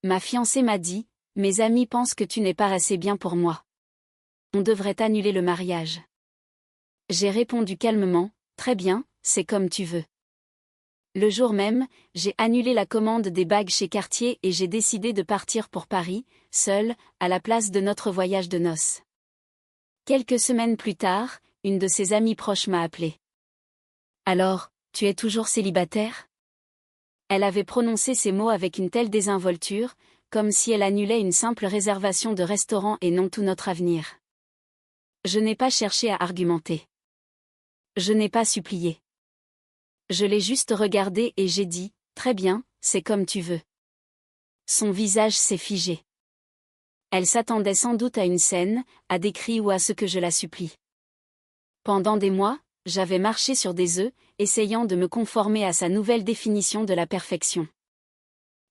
Ma fiancée m'a dit, mes amis pensent que tu n'es pas assez bien pour moi. On devrait annuler le mariage. J'ai répondu calmement, très bien, c'est comme tu veux. Le jour même, j'ai annulé la commande des bagues chez Cartier et j'ai décidé de partir pour Paris, seule, à la place de notre voyage de noces. Quelques semaines plus tard, une de ses amies proches m'a appelé. Alors, tu es toujours célibataire ? Elle avait prononcé ces mots avec une telle désinvolture, comme si elle annulait une simple réservation de restaurant et non tout notre avenir. Je n'ai pas cherché à argumenter. Je n'ai pas supplié. Je l'ai juste regardée et j'ai dit, très bien, c'est comme tu veux. Son visage s'est figé. Elle s'attendait sans doute à une scène, à des cris ou à ce que je la supplie. Pendant des mois, j'avais marché sur des œufs, essayant de me conformer à sa nouvelle définition de la perfection.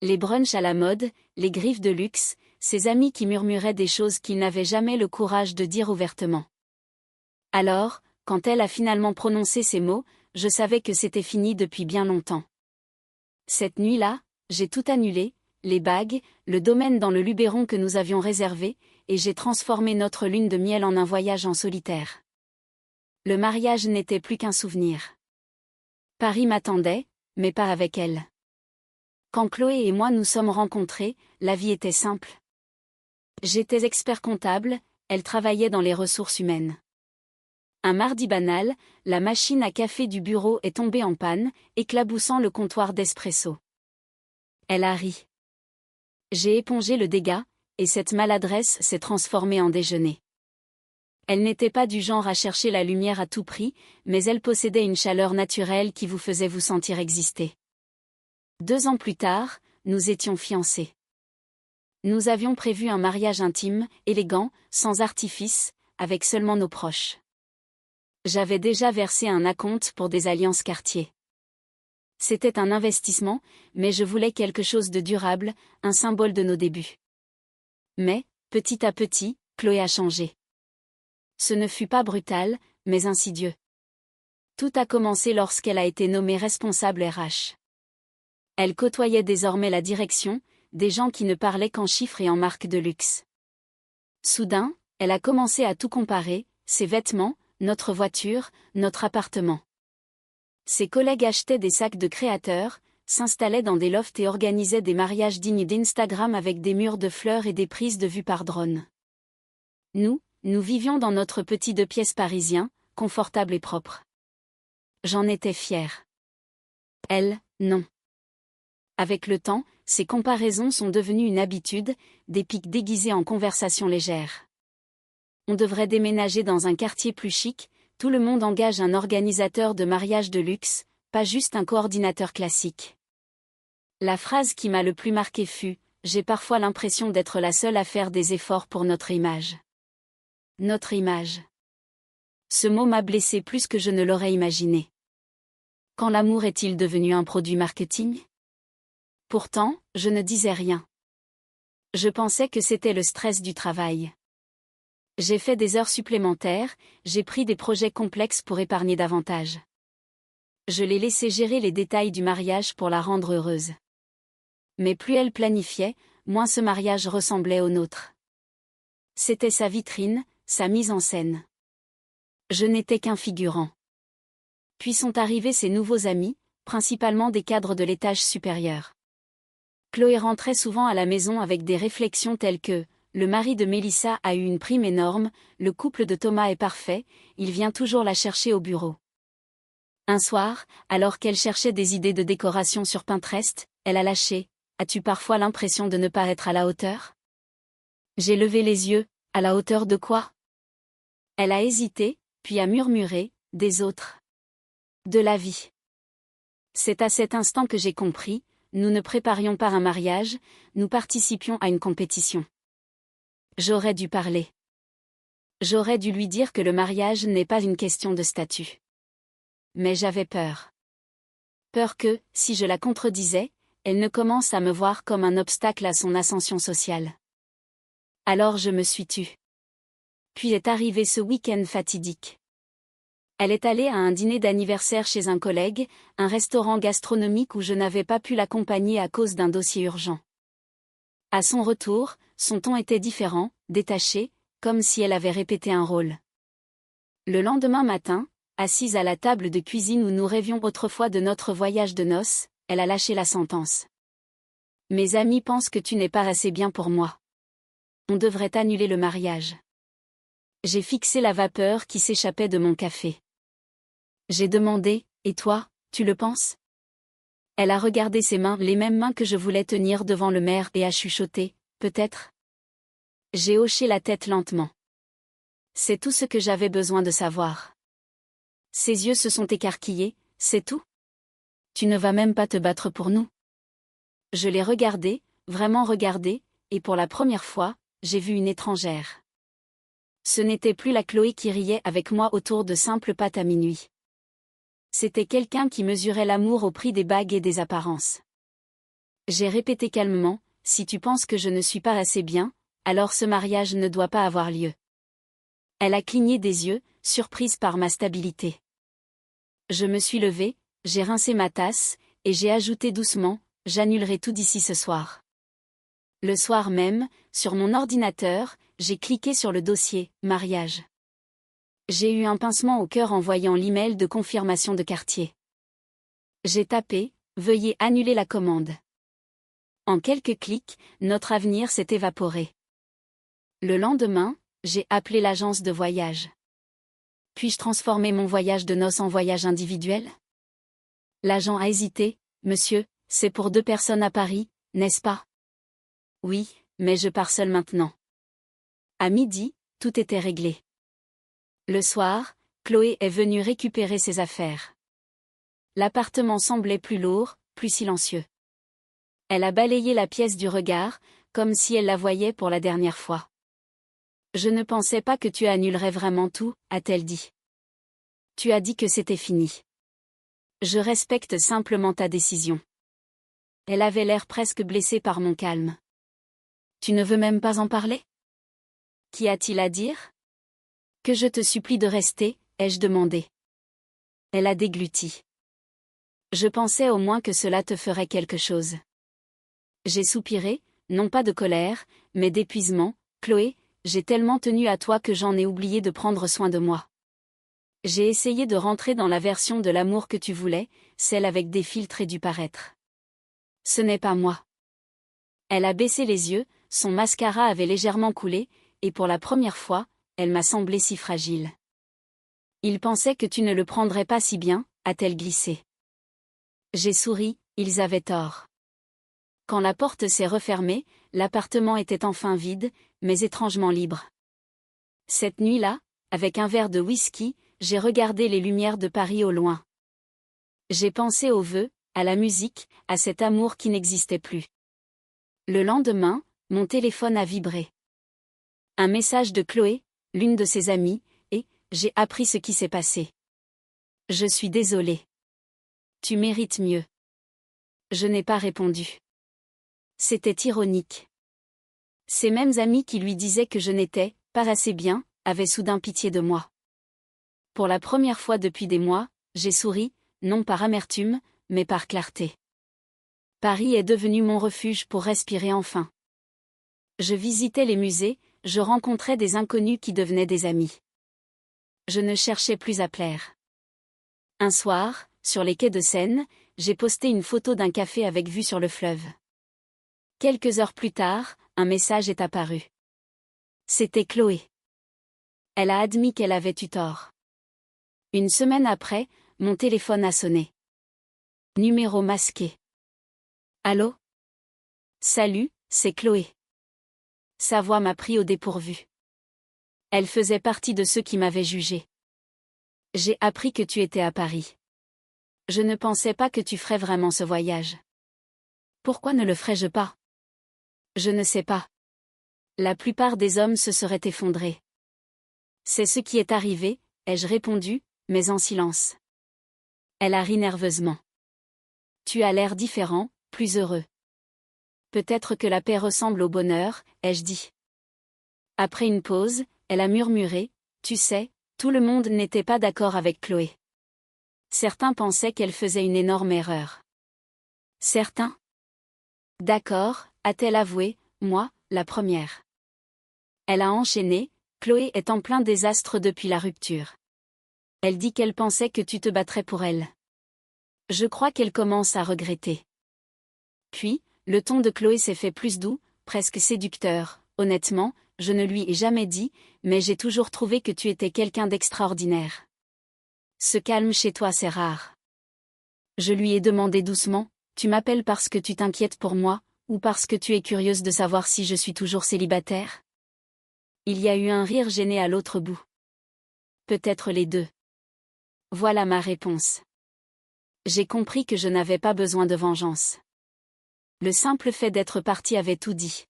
Les brunchs à la mode, les griffes de luxe, ses amis qui murmuraient des choses qu'ils n'avaient jamais le courage de dire ouvertement. Alors, quand elle a finalement prononcé ces mots, je savais que c'était fini depuis bien longtemps. Cette nuit-là, j'ai tout annulé, les bagues, le domaine dans le Luberon que nous avions réservé, et j'ai transformé notre lune de miel en un voyage en solitaire. Le mariage n'était plus qu'un souvenir. Paris m'attendait, mais pas avec elle. Quand Chloé et moi nous sommes rencontrés, la vie était simple. J'étais expert comptable, elle travaillait dans les ressources humaines. Un mardi banal, la machine à café du bureau est tombée en panne, éclaboussant le comptoir d'espresso. Elle a ri. J'ai épongé le dégât, et cette maladresse s'est transformée en déjeuner. Elle n'était pas du genre à chercher la lumière à tout prix, mais elle possédait une chaleur naturelle qui vous faisait vous sentir exister. 2 ans plus tard, nous étions fiancés. Nous avions prévu un mariage intime, élégant, sans artifice, avec seulement nos proches. J'avais déjà versé un acompte pour des alliances Cartier. C'était un investissement, mais je voulais quelque chose de durable, un symbole de nos débuts. Mais, petit à petit, Chloé a changé. Ce ne fut pas brutal, mais insidieux. Tout a commencé lorsqu'elle a été nommée responsable RH. Elle côtoyait désormais la direction, des gens qui ne parlaient qu'en chiffres et en marques de luxe. Soudain, elle a commencé à tout comparer, ses vêtements, notre voiture, notre appartement. Ses collègues achetaient des sacs de créateurs, s'installaient dans des lofts et organisaient des mariages dignes d'Instagram avec des murs de fleurs et des prises de vue par drone. Nous vivions dans notre petit 2 pièces parisien, confortable et propre. J'en étais fière. Elle, non. Avec le temps, ces comparaisons sont devenues une habitude, des pics déguisés en conversations légères. On devrait déménager dans un quartier plus chic, tout le monde engage un organisateur de mariage de luxe, pas juste un coordinateur classique. La phrase qui m'a le plus marqué fut « J'ai parfois l'impression d'être la seule à faire des efforts pour notre image. » Notre image. Ce mot m'a blessé plus que je ne l'aurais imaginé. Quand l'amour est-il devenu un produit marketing ? Pourtant, je ne disais rien. Je pensais que c'était le stress du travail. J'ai fait des heures supplémentaires, j'ai pris des projets complexes pour épargner davantage. Je l'ai laissé gérer les détails du mariage pour la rendre heureuse. Mais plus elle planifiait, moins ce mariage ressemblait au nôtre. C'était sa vitrine, sa mise en scène. Je n'étais qu'un figurant. Puis sont arrivés ses nouveaux amis, principalement des cadres de l'étage supérieur. Chloé rentrait souvent à la maison avec des réflexions telles que « Le mari de Mélissa a eu une prime énorme, le couple de Thomas est parfait, il vient toujours la chercher au bureau. » Un soir, alors qu'elle cherchait des idées de décoration sur Pinterest, elle a lâché « As-tu parfois l'impression de ne pas être à la hauteur ?» J'ai levé les yeux, « À la hauteur de quoi ?» Elle a hésité, puis a murmuré « Des autres. De la vie. » C'est à cet instant que j'ai compris, nous ne préparions pas un mariage, nous participions à une compétition. J'aurais dû parler. J'aurais dû lui dire que le mariage n'est pas une question de statut. Mais j'avais peur. Peur que, si je la contredisais, elle ne commence à me voir comme un obstacle à son ascension sociale. Alors je me suis tue. Puis est arrivé ce week-end fatidique. Elle est allée à un dîner d'anniversaire chez un collègue, un restaurant gastronomique où je n'avais pas pu l'accompagner à cause d'un dossier urgent. À son retour, son ton était différent, détaché, comme si elle avait répété un rôle. Le lendemain matin, assise à la table de cuisine où nous rêvions autrefois de notre voyage de noces, elle a lâché la sentence. Mes amis pensent que tu n'es pas assez bien pour moi. On devrait annuler le mariage. J'ai fixé la vapeur qui s'échappait de mon café. J'ai demandé, et toi, tu le penses? Elle a regardé ses mains, les mêmes mains que je voulais tenir devant le maire, et a chuchoté, peut-être? J'ai hoché la tête lentement. C'est tout ce que j'avais besoin de savoir. Ses yeux se sont écarquillés, c'est tout? Tu ne vas même pas te battre pour nous? Je l'ai regardé, vraiment regardé, et pour la première fois, j'ai vu une étrangère. Ce n'était plus la Chloé qui riait avec moi autour de simples pâtes à minuit. C'était quelqu'un qui mesurait l'amour au prix des bagues et des apparences. J'ai répété calmement, si tu penses que je ne suis pas assez bien, alors ce mariage ne doit pas avoir lieu. Elle a cligné des yeux, surprise par ma stabilité. Je me suis levée, j'ai rincé ma tasse, et j'ai ajouté doucement, j'annulerai tout d'ici ce soir. Le soir même, sur mon ordinateur, j'ai cliqué sur le dossier « Mariage ». J'ai eu un pincement au cœur en voyant l'email de confirmation de Cartier. J'ai tapé « Veuillez annuler la commande ». En quelques clics, notre avenir s'est évaporé. Le lendemain, j'ai appelé l'agence de voyage. Puis-je transformer mon voyage de noces en voyage individuel? L'agent a hésité. Monsieur, c'est pour 2 personnes à Paris, n'est-ce pas? Oui, mais je pars seule maintenant. À midi, tout était réglé. Le soir, Chloé est venue récupérer ses affaires. L'appartement semblait plus lourd, plus silencieux. Elle a balayé la pièce du regard, comme si elle la voyait pour la dernière fois. Je ne pensais pas que tu annulerais vraiment tout, a-t-elle dit. Tu as dit que c'était fini. Je respecte simplement ta décision. Elle avait l'air presque blessée par mon calme. Tu ne veux même pas en parler? Qu'y a-t-il à dire? Que je te supplie de rester, ai-je demandé. Elle a dégluti. Je pensais au moins que cela te ferait quelque chose. J'ai soupiré, non pas de colère, mais d'épuisement. Chloé, j'ai tellement tenu à toi que j'en ai oublié de prendre soin de moi. J'ai essayé de rentrer dans la version de l'amour que tu voulais, celle avec des filtres et du paraître. Ce n'est pas moi. Elle a baissé les yeux, son mascara avait légèrement coulé, et pour la première fois, elle m'a semblé si fragile. Ils pensaient que tu ne le prendrais pas si bien, a-t-elle glissé. J'ai souri, ils avaient tort. Quand la porte s'est refermée, l'appartement était enfin vide, mais étrangement libre. Cette nuit-là, avec un verre de whisky, j'ai regardé les lumières de Paris au loin. J'ai pensé aux vœux, à la musique, à cet amour qui n'existait plus. Le lendemain, mon téléphone a vibré. Un message de Chloé, l'une de ses amies, et j'ai appris ce qui s'est passé. Je suis désolée. Tu mérites mieux. Je n'ai pas répondu. C'était ironique. Ces mêmes amis qui lui disaient que je n'étais pas assez bien, avaient soudain pitié de moi. Pour la première fois depuis des mois, j'ai souri, non par amertume, mais par clarté. Paris est devenu mon refuge pour respirer enfin. Je visitais les musées, je rencontrais des inconnus qui devenaient des amis. Je ne cherchais plus à plaire. Un soir, sur les quais de Seine, j'ai posté une photo d'un café avec vue sur le fleuve. Quelques heures plus tard, un message est apparu. C'était Chloé. Elle a admis qu'elle avait eu tort. Une semaine après, mon téléphone a sonné. Numéro masqué. Allô? Salut, c'est Chloé. Sa voix m'a pris au dépourvu. Elle faisait partie de ceux qui m'avaient jugé. J'ai appris que tu étais à Paris. Je ne pensais pas que tu ferais vraiment ce voyage. Pourquoi ne le ferais-je pas? Je ne sais pas. La plupart des hommes se seraient effondrés. C'est ce qui est arrivé, ai-je répondu, mais en silence. Elle a ri nerveusement. Tu as l'air différent, plus heureux. Peut-être que la paix ressemble au bonheur, ai-je dit. Après une pause, elle a murmuré, tu sais, tout le monde n'était pas d'accord avec Chloé. Certains pensaient qu'elle faisait une énorme erreur. Certains? D'accord, a-t-elle avoué, moi, la première. Elle a enchaîné, Chloé est en plein désastre depuis la rupture. Elle dit qu'elle pensait que tu te battrais pour elle. Je crois qu'elle commence à regretter. Puis, le ton de Chloé s'est fait plus doux, presque séducteur. Honnêtement, je ne lui ai jamais dit, mais j'ai toujours trouvé que tu étais quelqu'un d'extraordinaire. Ce calme chez toi, c'est rare. Je lui ai demandé doucement, tu m'appelles parce que tu t'inquiètes pour moi, ou parce que tu es curieuse de savoir si je suis toujours célibataire? Il y a eu un rire gêné à l'autre bout. Peut-être les deux. Voilà ma réponse. J'ai compris que je n'avais pas besoin de vengeance. Le simple fait d'être parti avait tout dit.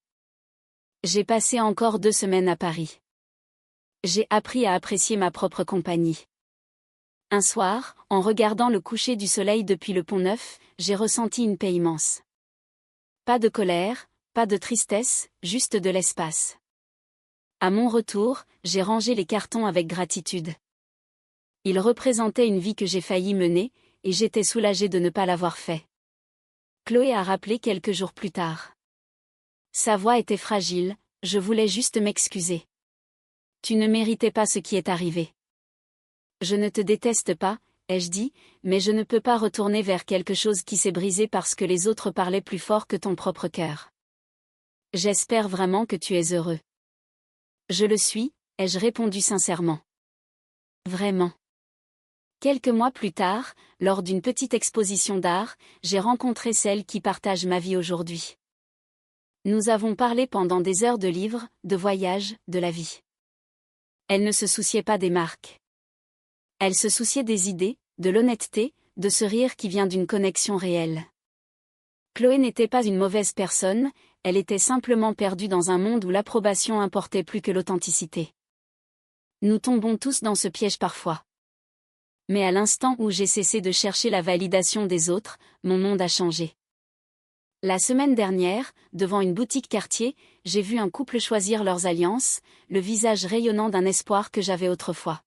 J'ai passé encore 2 semaines à Paris. J'ai appris à apprécier ma propre compagnie. Un soir, en regardant le coucher du soleil depuis le Pont-Neuf, j'ai ressenti une paix immense. Pas de colère, pas de tristesse, juste de l'espace. À mon retour, j'ai rangé les cartons avec gratitude. Ils représentaient une vie que j'ai failli mener, et j'étais soulagée de ne pas l'avoir fait. Chloé a rappelé quelques jours plus tard. Sa voix était fragile, je voulais juste m'excuser. Tu ne méritais pas ce qui est arrivé. Je ne te déteste pas, ai-je dit, mais je ne peux pas retourner vers quelque chose qui s'est brisé parce que les autres parlaient plus fort que ton propre cœur. J'espère vraiment que tu es heureux. Je le suis, ai-je répondu sincèrement. Vraiment. Quelques mois plus tard, lors d'une petite exposition d'art, j'ai rencontré celle qui partage ma vie aujourd'hui. Nous avons parlé pendant des heures de livres, de voyages, de la vie. Elle ne se souciait pas des marques. Elle se souciait des idées, de l'honnêteté, de ce rire qui vient d'une connexion réelle. Chloé n'était pas une mauvaise personne, elle était simplement perdue dans un monde où l'approbation importait plus que l'authenticité. Nous tombons tous dans ce piège parfois. Mais à l'instant où j'ai cessé de chercher la validation des autres, mon monde a changé. La semaine dernière, devant une boutique Cartier, j'ai vu un couple choisir leurs alliances, le visage rayonnant d'un espoir que j'avais autrefois.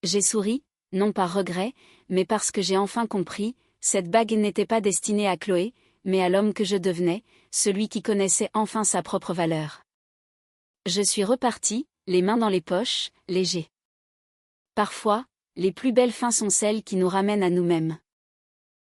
J'ai souri, non par regret, mais parce que j'ai enfin compris, cette bague n'était pas destinée à Chloé, mais à l'homme que je devenais, celui qui connaissait enfin sa propre valeur. Je suis reparti, les mains dans les poches, léger. Parfois, les plus belles fins sont celles qui nous ramènent à nous-mêmes.